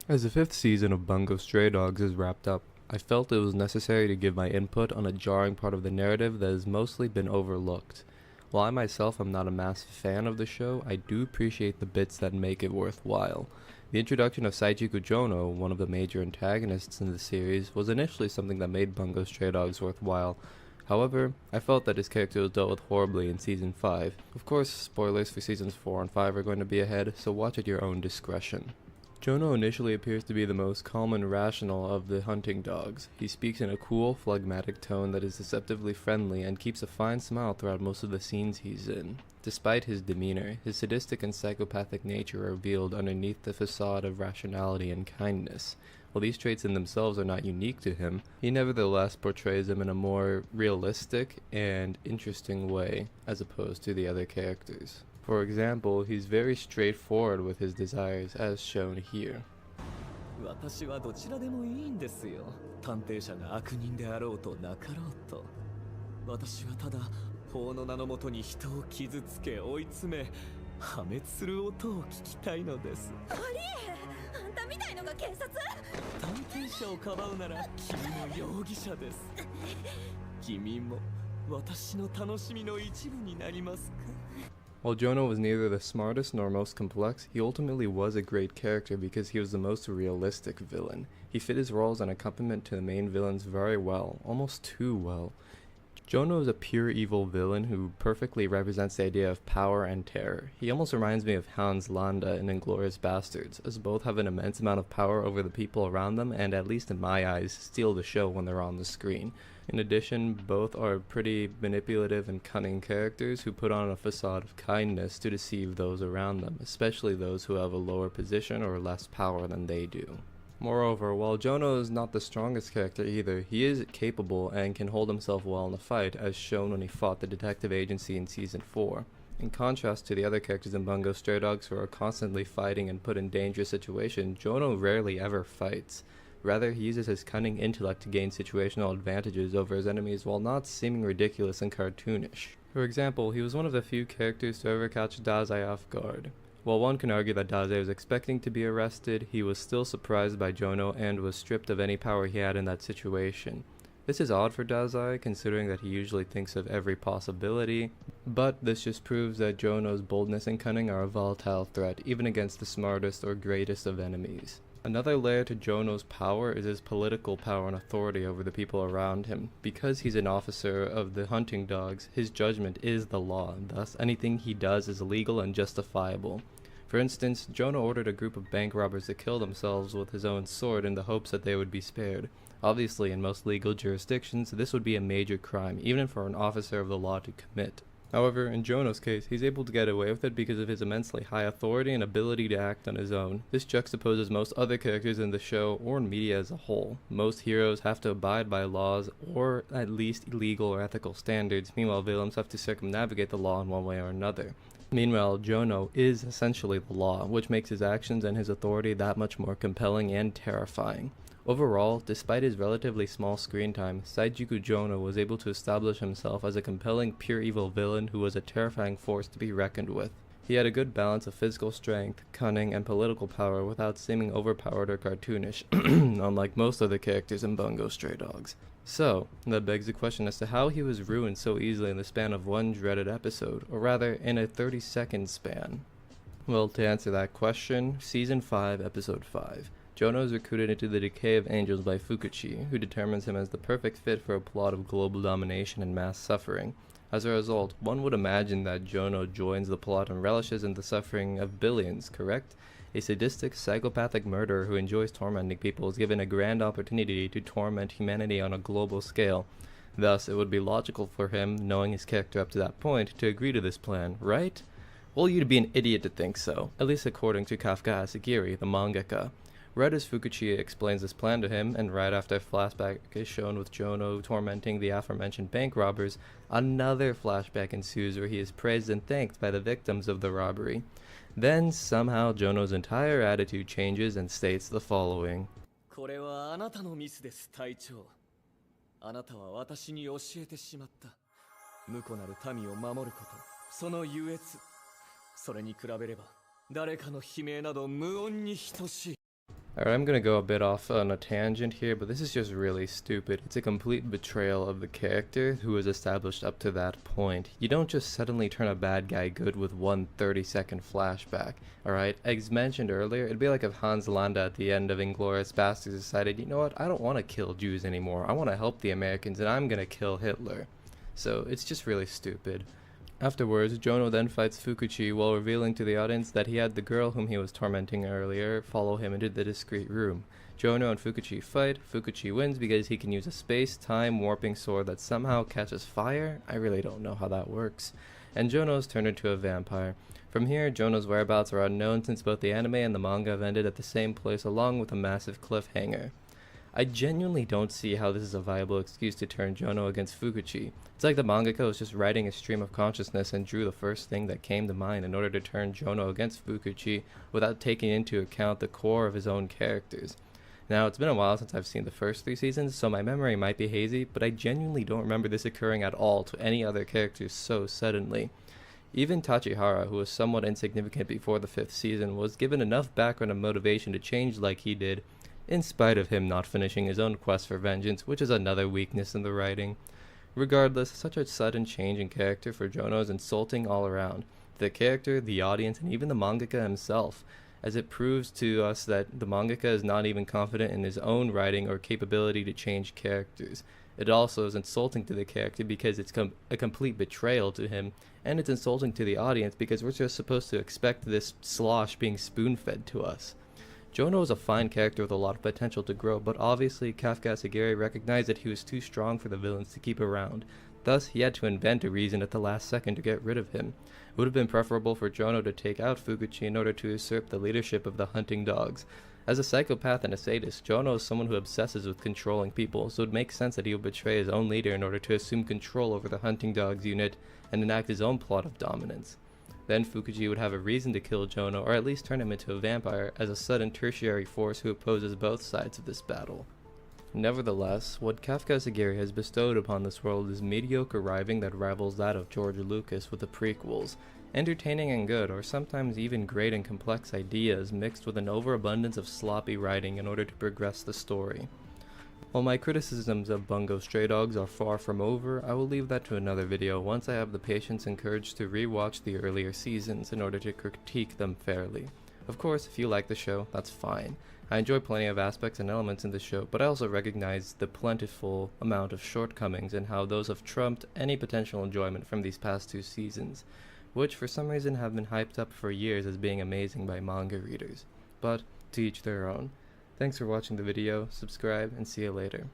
As the 5th season of Bungo Stray Dogs is wrapped up, I felt it was necessary to give my input on a jarring part of the narrative that has mostly been overlooked. While I myself am not a massive fan of the show, I do appreciate the bits that make it worthwhile. The introduction of Saigiku Jouno, one of the major antagonists in the series, was initially something that made Bungo Stray Dogs worthwhile. However, I felt that his character was dealt with horribly in Season 5. Of course, spoilers for Seasons 4 and 5 are going to be ahead, so watch at your own discretion. Jouno initially appears to be the most calm and rational of the hunting dogs. He speaks in a cool, phlegmatic tone that is deceptively friendly and keeps a fine smile throughout most of the scenes he's in. Despite his demeanor, his sadistic and psychopathic nature are revealed underneath the facade of rationality and kindness. While these traits in themselves are not unique to him, he nevertheless portrays them in a more realistic and interesting way as opposed to the other characters. For example, he's very straightforward with his desires, as shown here. 私はどちらでもいいんですよ。探偵者が悪人であろうとなかろうと。私はただ法の名のもとに人を傷つけ追い詰め破滅する音を聞きたいのです。ありえ、あんたみたいのが警察？探偵者をかばうなら君も容疑者です。君も私の楽しみの一部になりますか？ While Jouno was neither the smartest nor most complex, he ultimately was a great character because he was the most realistic villain. He fit his role as an accompaniment to the main villains very well, almost too well. Jouno is a pure evil villain who perfectly represents the idea of power and terror. He almost reminds me of Hans Landa in Inglourious Basterds, as both have an immense amount of power over the people around them and, at least in my eyes, steal the show when they're on the screen. In addition, both are pretty manipulative and cunning characters who put on a facade of kindness to deceive those around them, especially those who have a lower position or less power than they do. Moreover, while Jouno is not the strongest character either, he is capable and can hold himself well in a fight, as shown when he fought the detective agency in Season 4. In contrast to the other characters in Bungo Stray Dogs who are constantly fighting and put in dangerous situations, Jouno rarely ever fights. Rather, he uses his cunning intellect to gain situational advantages over his enemies while not seeming ridiculous and cartoonish. For example, he was one of the few characters to ever catch Dazai off guard. While one can argue that Dazai was expecting to be arrested, he was still surprised by Jouno and was stripped of any power he had in that situation. This is odd for Dazai, considering that he usually thinks of every possibility, but this just proves that Jouno's boldness and cunning are a volatile threat, even against the smartest or greatest of enemies. Another layer to Jouno's power is his political power and authority over the people around him. Because he's an officer of the hunting dogs, his judgment is the law, and thus anything he does is legal and justifiable. For instance, Jouno ordered a group of bank robbers to kill themselves with his own sword in the hopes that they would be spared. Obviously, in most legal jurisdictions, this would be a major crime, even for an officer of the law to commit. However, in Jouno's case, he's able to get away with it because of his immensely high authority and ability to act on his own. This juxtaposes most other characters in the show or in media as a whole. Most heroes have to abide by laws or at least legal or ethical standards, meanwhile villains have to circumnavigate the law in one way or another. Meanwhile, Jouno is essentially the law, which makes his actions and his authority that much more compelling and terrifying. Overall, despite his relatively small screen time, Saigiku Jouno was able to establish himself as a compelling pure evil villain who was a terrifying force to be reckoned with. He had a good balance of physical strength, cunning, and political power without seeming overpowered or cartoonish, unlike most other characters in Bungo Stray Dogs. So, that begs the question as to how he was ruined so easily in the span of one dreaded episode, or rather, in a 30-second span. Well, to answer that question, Season 5, Episode 5. Jouno is recruited into the Decay of Angels by Fukuchi, who determines him as the perfect fit for a plot of global domination and mass suffering. As a result, one would imagine that Jouno joins the plot and relishes in the suffering of billions, correct? A sadistic, psychopathic murderer who enjoys tormenting people is given a grand opportunity to torment humanity on a global scale. Thus, it would be logical for him, knowing his character up to that point, to agree to this plan, right? Well, you'd be an idiot to think so, at least according to Kafka Asagiri, the mangaka. Right as Fukuchi explains this plan to him, and right after a flashback is shown with Jouno tormenting the aforementioned bank robbers, another flashback ensues where he is praised and thanked by the victims of the robbery. Then, somehow, Jouno's entire attitude changes and states the following. これはあなたのミスです、隊長。あなたは私に教えてしまった。無辜なる民を守ること、その優越。それに比べれば、誰かの悲鳴など無音に等しい。Alright, I'm gonna go a bit off on a tangent here, but this is just really stupid. It's a complete betrayal of the character who was established up to that point. You don't just suddenly turn a bad guy good with one 30-second flashback, alright? As mentioned earlier, it'd be like if Hans Landa at the end of Inglourious Basterds decided, you know what, I don't want to kill Jews anymore, I want to help the Americans and I'm gonna kill Hitler. So it's just really stupid. Afterwards, Jouno then fights Fukuchi while revealing to the audience that he had the girl whom he was tormenting earlier follow him into the discreet room. Jouno and Fukuchi fight. Fukuchi wins because he can use a space-time warping sword that somehow catches fire. I really don't know how that works. And Jouno is turned into a vampire. From here, Jouno's whereabouts are unknown since both the anime and the manga have ended at the same place along with a massive cliffhanger. I genuinely don't see how this is a viable excuse to turn Jouno against Fukuchi. It's like the mangaka was just writing a stream of consciousness and drew the first thing that came to mind in order to turn Jouno against Fukuchi without taking into account the core of his own characters. Now, it's been a while since I've seen the first 3 seasons, so my memory might be hazy, but I genuinely don't remember this occurring at all to any other characters so suddenly. Even Tachihara, who was somewhat insignificant before the 5th season, was given enough background and motivation to change like he did, in spite of him not finishing his own quest for vengeance, which is another weakness in the writing. Regardless, such a sudden change in character for Jouno is insulting all around. The character, the audience, and even the mangaka himself, as it proves to us that the mangaka is not even confident in his own writing or capability to change characters. It also is insulting to the character because it's a complete betrayal to him, and it's insulting to the audience because we're just supposed to expect this slosh being spoon-fed to us. Jouno is a fine character with a lot of potential to grow, but obviously Kafka Asagiri recognized that he was too strong for the villains to keep around. Thus, he had to invent a reason at the last second to get rid of him. It would have been preferable for Jouno to take out Fukuchi in order to usurp the leadership of the hunting dogs. As a psychopath and a sadist, Jouno is someone who obsesses with controlling people, so it makes sense that he would betray his own leader in order to assume control over the hunting dogs unit and enact his own plot of dominance. Then Fukuchi would have a reason to kill Jouno, or at least turn him into a vampire, as a sudden tertiary force who opposes both sides of this battle. Nevertheless, what Kafka Asagiri has bestowed upon this world is mediocre writing that rivals that of George Lucas with the prequels. Entertaining and good, or sometimes even great and complex ideas mixed with an overabundance of sloppy writing in order to progress the story. While my criticisms of Bungo Stray Dogs are far from over, I will leave that to another video once I have the patience and courage to re-watch the earlier seasons in order to critique them fairly. Of course, if you like the show, that's fine. I enjoy plenty of aspects and elements in the show, but I also recognize the plentiful amount of shortcomings and how those have trumped any potential enjoyment from these past 2 seasons, which for some reason have been hyped up for years as being amazing by manga readers. But to each their own. Thanks for watching the video, subscribe, and see you later.